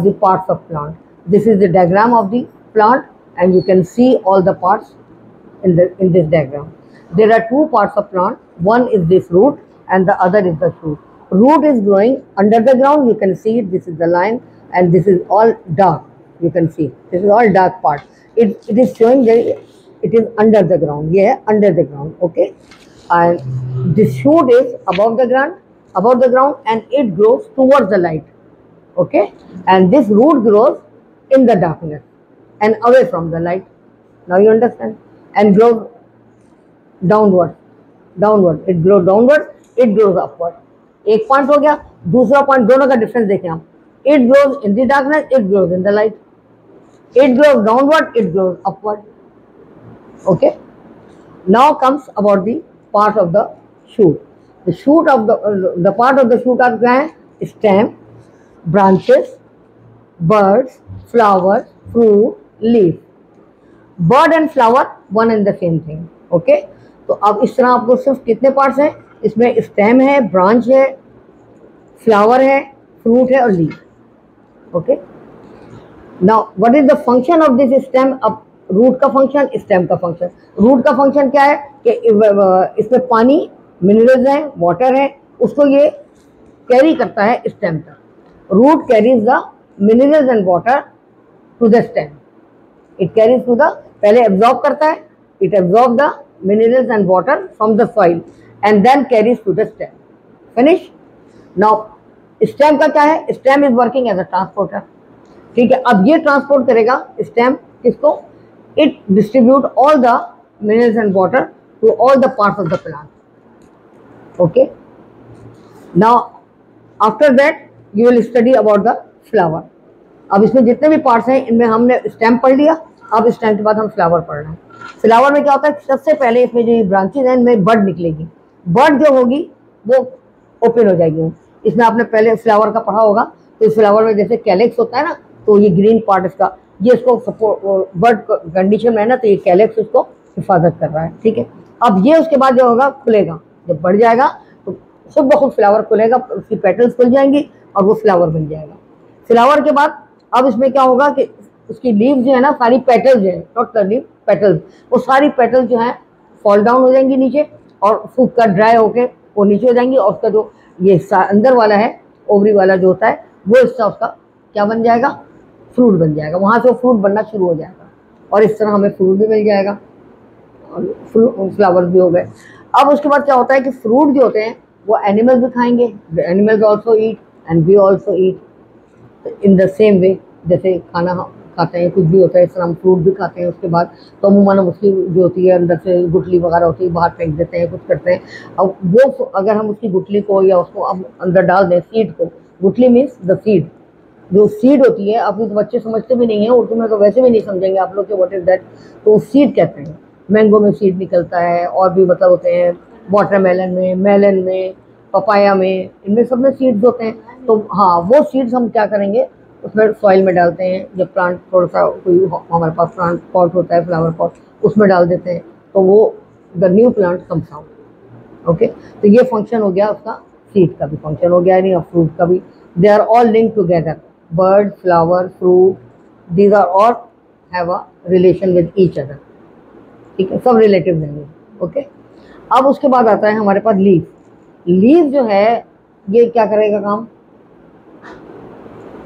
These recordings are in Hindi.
the parts of plant. This is the diagram of the plant, and you can see all the parts in this diagram. There are two parts of plant. One is this root and the other is the shoot. Root is growing under the ground. You can see it. This is the line, and this is all dark. You can see this is all dark part. It is showing that it is under the ground. Yeah, under the ground. Okay, and this shoot is above the ground, and it grows towards the light. Okay, and this root grows in the darkness and away from the light. Now you understand? And grows downward. It grows downward, it grows upward. एक पॉइंट हो गया, दूसरा पॉइंट, दोनों का डिफरेंस देखें आप. It grows in the darkness, it grows in the light. It grows downward, it grows upward. Okay. Now comes about the part of the shoot. The shoot of the part of the shoot are क्या है? Stem, branches, birds, flowers, fruit, leaf. Bird and flower one and the same thing. Okay. तो अब इस तरह आपको सिर्फ कितने पार्ट्स हैं? इसमें स्टेम है, ब्रांच है, फ्लावर है, फ्रूट है और leaf. Okay. Now what is the function of this stem? अब रूट का फंक्शन, स्टेम का फंक्शन. रूट का फंक्शन क्या है कि इसमें पानी, मिनरल्स हैं, वाटर है, उसको ये कैरी करता है स्टेम तक. Root carries the minerals and water to the stem. It carries to the, पहले एब्जॉर्ब करता है, it absorb the minerals and water from the soil and then carries to the stem. Finish. Now stem का क्या है? Stem is working as a transporter. ठीक है. अब ये ट्रांसपोर्ट करेगा stem किसको? It distribute all the minerals and water to all the parts of the plant. Okay. Now after that you will study about the flower. अब इसमें जितने भी पार्ट्स हैं इनमें हमने stem पढ़ लिया. अब स्टेम के बाद हम फ्लावर पढ़ रहे हैं. फ्लावर में क्या होता है? सबसे पहले इसमें जो ब्रांचेज हैं इनमें बड निकलेगी. बड जो होगी वो ओपन हो जाएगी. इसमें आपने पहले फ्लावर का पढ़ा होगा. तो इस फ्लावर में जैसे कैलेक्स होता है ना, तो ये ग्रीन पार्ट इसका, ये इसको सपोर्ट बड कंडीशन में है ना, तो ये कैलेक्स उसको हिफाजत कर रहा है. ठीक है. अब ये उसके बाद जो होगा खुलेगा. जब बढ़ जाएगा तो खुद ब खुद फ्लावर खुलेगा, उसकी पेटल्स खुल जाएंगी और वो फ्लावर बन जाएगा. फ्लावर के बाद अब इसमें क्या होगा कि उसकी लीव जो है ना, सारी पेटल्स है, नॉट द लीव, पेटल्स, वो सारी पेटल्स जो है फॉल डाउन हो जाएंगी नीचे और सूख कर ड्राई होके वो नीचे हो जाएंगी. और उसका जो ये अंदर वाला है, ओवरी वाला जो होता है, वो हिस्सा उसका क्या बन जाएगा? फ्रूट बन जाएगा. वहाँ से वो फ्रूट बनना शुरू हो जाएगा और इस तरह हमें फ्रूट भी मिल जाएगा और फ्लावर्स भी हो गए. अब उसके बाद क्या होता है कि फ्रूट जो होते हैं वो एनिमल्स भी खाएंगे. Animals also eat and we also eat in the same way. जैसे खाना खाते हैं, कुछ भी होता है, इस तरह हम फ्रूट भी खाते हैं. उसके बाद तो अमूमन हम उसकी जो होती है अंदर से गुठली वगैरह होती है, बाहर फेंक देते हैं, कुछ करते हैं. अब वो अगर हम उसकी गुठली को या उसको अब अंदर डाल दें, सीड को, गुठली मीन्स द सीड, जो सीड होती है. अब तो बच्चे समझते भी नहीं है, उर्दू में तो वैसे भी नहीं समझेंगे आप लोग कि व्हाट इज दैट. तो सीड कहते हैं. मैंगो में सीड निकलता है और भी मतलब होते हैं, वाटरमेलन में, मेलन में, पपाया में, इनमें सब में सीड्स होते हैं. तो हाँ, वो सीड्स हम क्या करेंगे, उसमें सॉइल में डालते हैं. जब प्लांट थोड़ा सा कोई हमारे पास प्लांट पॉट होता है, फ्लावर पॉट, उसमें डाल देते हैं तो वो the new plant comes out. Okay. तो ये फंक्शन हो गया उसका, सीड का भी फंक्शन हो गया, नहीं और फ्रूट का भी. They are all link together. Bird, flower, fruit, these are all have a relation with each other. ठीक है, सब रिलेटिव हैं. ओके. अब उसके बाद आता है हमारे पास लीफ. लीफ जो है ये क्या करेगा काम?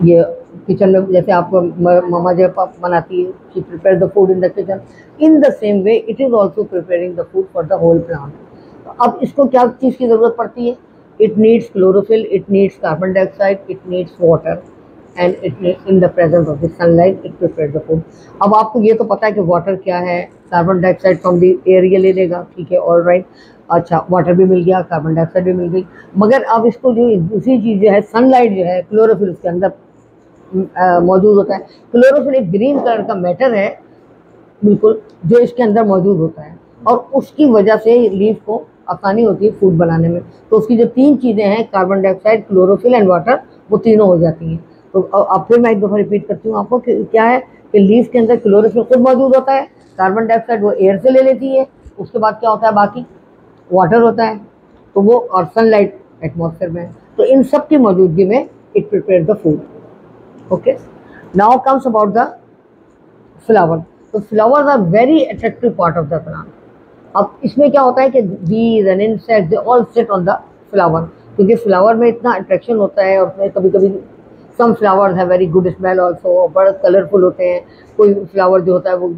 ये किचन में जैसे आपको मामा जब बनाती है, she prepare the food in the kitchen, in the same way it is also preparing the food for the whole plant. तो अब इसको क्या चीज़ की ज़रूरत पड़ती है? It needs chlorophyll, it needs carbon dioxide, it needs water and it needs in the presence of the sunlight it prepare the food. अब आपको ये तो पता है कि वाटर क्या है, carbon dioxide from the air ये ले लेगा. ठीक है, ऑल राइट. अच्छा, वाटर भी मिल गया, कार्बन डाइऑक्साइड भी मिल गई. मगर अब इसको जो दूसरी चीज़ जो है, सनलाइट जो है, क्लोरोफिल उसके अंदर मौजूद होता है. क्लोरोफिल एक ग्रीन कलर का मैटर है बिल्कुल, जो इसके अंदर मौजूद होता है और उसकी वजह से लीफ को आसानी होती है फूड बनाने में. तो उसकी जो तीन चीज़ें हैं, carbon dioxide, chlorophyll and water, वो तीनों हो जाती हैं. तो अब फिर मैं एक दफ़ा रिपीट करती हूँ आपको कि क्या है कि लीफ के अंदर क्लोरोफिल खुद मौजूद होता है, कार्बन डाइऑक्साइड वो एयर से ले लेती है, उसके बाद क्या होता है, बाकी वाटर होता है, तो वो और सनलाइट एटमॉस्फेयर में. तो इन सब की मौजूदगी में it prepare the food. Okay. Now comes about the flower. So flowers are very attractive part of the plant. अब इसमें क्या होता है कि bees and insects they all sit on the flower, क्योंकि फ्लावर में इतना अट्रैक्शन होता है और उसमें कभी कभी सम फ्लावर्स है वेरी गुड स्मेल ऑल्सो, बड़े कलरफुल होते हैं। कोई फ्लावर जो होता है वो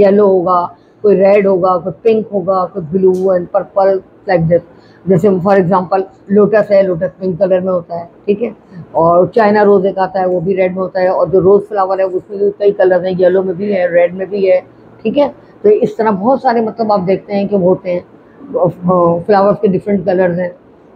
येलो होगा, कोई रेड होगा, कोई पिंक होगा, कोई blue and purple like this. जैसे फॉर एग्जांपल लोटस है, लोटस पिंक कलर में होता है, ठीक है। और चाइना रोज एक आता है वो भी रेड में होता है, और जो रोज फ्लावर है उसमें भी कई कलर हैं, येलो में भी है, रेड में भी है, ठीक है। तो इस तरह बहुत सारे मतलब आप देखते हैं कि वो होते हैं फ्लावर्स के डिफरेंट कलर्स हैं।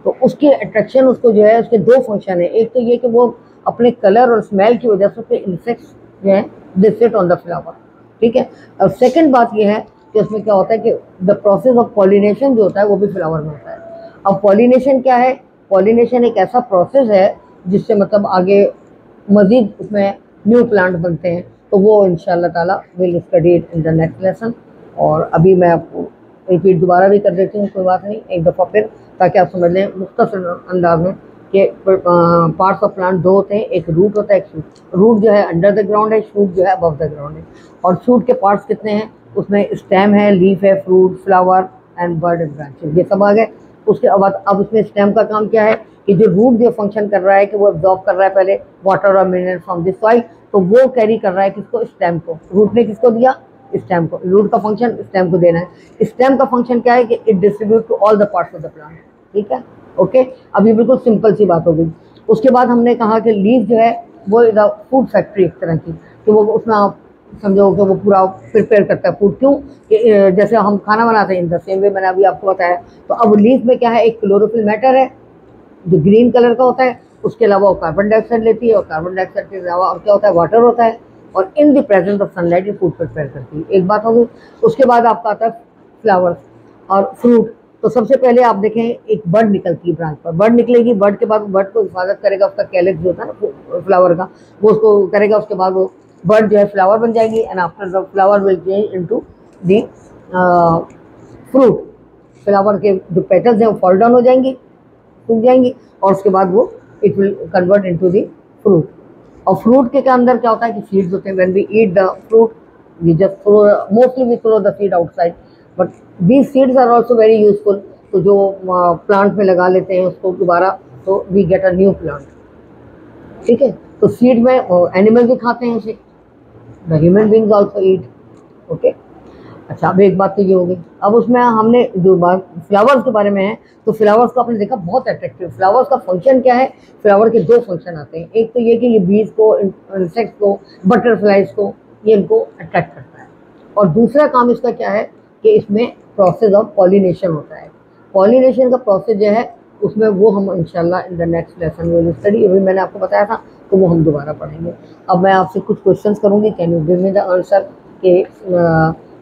तो उसकी अट्रैक्शन उसको जो है उसके दो फंक्शन है, एक तो ये कि वो अपने कलर और स्मेल की वजह से उसके इंसेक्ट्स जो है they sit on the flower, ठीक है। और सेकंड बात ये है कि उसमें क्या होता है कि द प्रोसेस ऑफ पॉलिनेशन जो होता है वो भी फ्लावर में होता है। अब पॉलिनेशन क्या है? पॉलिनेशन एक ऐसा प्रोसेस है जिससे मतलब आगे मजीद उसमें न्यू प्लांट बनते हैं। तो वो इंशाल्लाह ताला will study it in the next lesson. और अभी मैं आपको रिपीट दोबारा भी कर देती हूँ, कोई बात नहीं, एक दफ़ा फिर, ताकि आप समझ लें मुख्तसर अंदाज में कि पार्ट्स ऑफ प्लांट दो होते हैं, एक रूट होता है, एक शूट। रूट जो है अंडर द ग्राउंड है, शूट जो है अबव द ग्राउंड है। और शूट के पार्ट्स कितने हैं? उसमें स्टेम है, लीफ है, fruit, flower and bird and branches, ये सब आ गए। उसके बाद अब उसमें स्टेम का काम क्या है कि जो रूट जो फंक्शन कर रहा है कि वो एब्जॉर्ब कर रहा है पहले वाटर और मिनरल फ्रॉम दिस सॉइल, तो वो कैरी कर रहा है किसको? स्टेम को। रूट ने किसको दिया? स्टेम को। रूट का फंक्शन स्टेम को देना है। स्टेम का फंक्शन क्या है कि it distribute to all the parts of the plant, ठीक है, ओके। अब ये बिल्कुल सिंपल सी बात हो गई। उसके बाद हमने कहा कि लीफ जो है वो इज अ फूड फैक्ट्री एक तरह की, कि वो उसमें आप समझो कि वो पूरा प्रिपेयर करता है फूड। क्यों कि जैसे हम खाना बनाते हैं इन द सेम वे मैंने अभी आपको बताया। तो अब लीफ में क्या है? एक क्लोरोफिल मैटर है जो ग्रीन कलर का होता है, उसके अलावा वो कार्बन डाइऑक्साइड लेती है, और कार्बन डाइऑक्साइड के अलावा और क्या होता है? वाटर होता है, और इन द प्रेजेंस ऑफ सनलाइट ये फूड प्रिपेयर करती है। एक बात होगी। उसके बाद आपका आता है फ्लावर्स और फ्रूट। तो सबसे पहले आप देखें एक बर्ड निकलती है ब्रांच पर, बर्ड निकलेगी, बर्ड के बाद बर्ड को हिफाजत करेगा उसका कैलिक्स जो होता है ना फ्लावर का, वो उसको करेगा। उसके बाद वो बर्ड जो है फ्लावर बन जाएगी, and after the flower will change into the fruit. Flower के जो पेटल्स हैं वो फॉल डाउन हो जाएंगी, सूख जाएंगी, और उसके बाद वो it will convert into the fruit. और फ्रूट के अंदर क्या होता है कि सीड्स होते हैं। When we eat the fruit we just throw, mostly we throw the seed outside, but these seeds are also very useful. तो जो प्लांट में लगा लेते हैं उसको दोबारा, तो we get a new plant, ठीक है। तो सीड में एनिमल भी खाते हैं उसे, the human beings also eat, okay. अच्छा, अब एक बात तो ये हो गई। अब उसमें हमने जो बात फ्लावर्स के बारे में है, तो फ्लावर्स को आपने देखा बहुत अट्रैक्टिव। फ्लावर्स का फंक्शन क्या है? फ्लावर के दो फंक्शन आते हैं। एक तो ये कि ये बीज को, इंसेक्ट्स को, बटरफ्लाइज को, ये इनको अट्रैक्ट करता है। और दूसरा काम इसका क्या है कि इसमें प्रोसेस ऑफ पॉलिनेशन होता है। पॉलिनेशन का प्रोसेस जो है उसमें वो हम इंशाल्लाह in the next lesson will study. अभी मैंने आपको बताया था तो वो हम दोबारा पढ़ेंगे। अब मैं आपसे कुछ क्वेश्चंस करूँगी, can you give me the answer के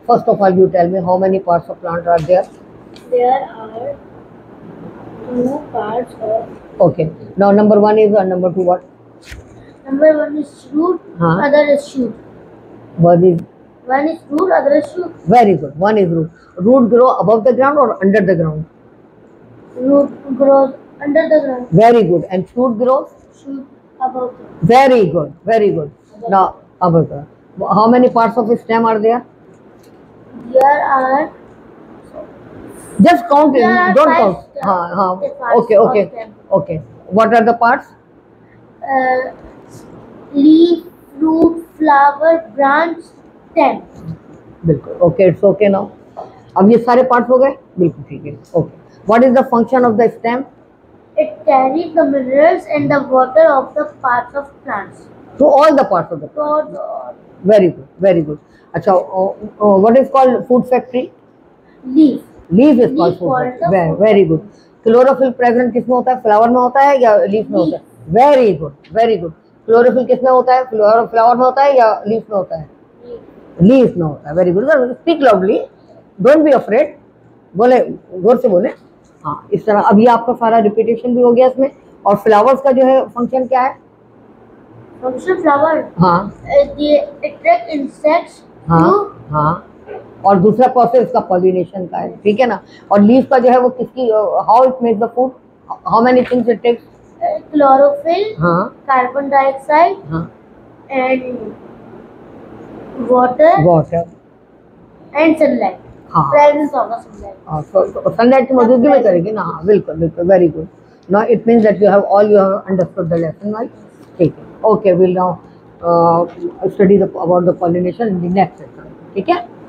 first of all you tell me how many parts of plant are there? There are two parts of. Okay, now number one is and number two what? Number one is shoot, other is shoot. One is root, other is shoot. very good. One is root. Root grow above the ground or under the ground? Root grows under the ground. Very good. And shoot grows? Shoot above the ground. Very good, very good. Now above the, how many parts of stem are there? There are. Just count it. Don't count. Okay. Stem. Okay. What are the parts? Leaf, fruit, flower, branch, stem. बिल्कुल ओके, इट्स ओके नाउ। अब ये सारे पार्ट्स हो गए, बिल्कुल ठीक है, okay. What is the function of the stem? It carries the minerals and the water of the parts of plants. To all the parts of the plant. Very good, very good. अच्छा, what is called food factory? Leaf. Leaf is called food factory. Very good. Chlorophyll present किसमें होता है? फ्लावर में होता है या लीफ में होता है? Very good, very good. Chlorophyll किसमें होता है? फ्लावर में होता है या लीफ में होता है? लीफ में होता है। Very good. Speak loudly, don't be afraid, बोले जोर से बोले। हाँ, इस तरह। अब ये आपका सारा रिपीटेशन भी हो गया इसमें। और फ्लावर्स का जो है फंक्शन क्या है? फंक्शन फ्लावर, हाँ, ये अट्रैक्ट इंसेक्ट्स। हाँ, और दूसरा प्रोसेस का पॉलिनेशन का है, ठीक है ना। और लीफ का जो है वो किसकी, how it makes the food, how many things it takes? chlorophyll, हाँ carbon dioxide, हाँ and water water and sunlight. हाँ Presence of the sunlight. Sunlight की मौजूदगी में करेंगे ना. हाँ बिल्कुल बिल्कुल. Very good. Now it means that you have understood the lesson right. ठीक है. Okay will now study about the pollination in the next session. ठीक है.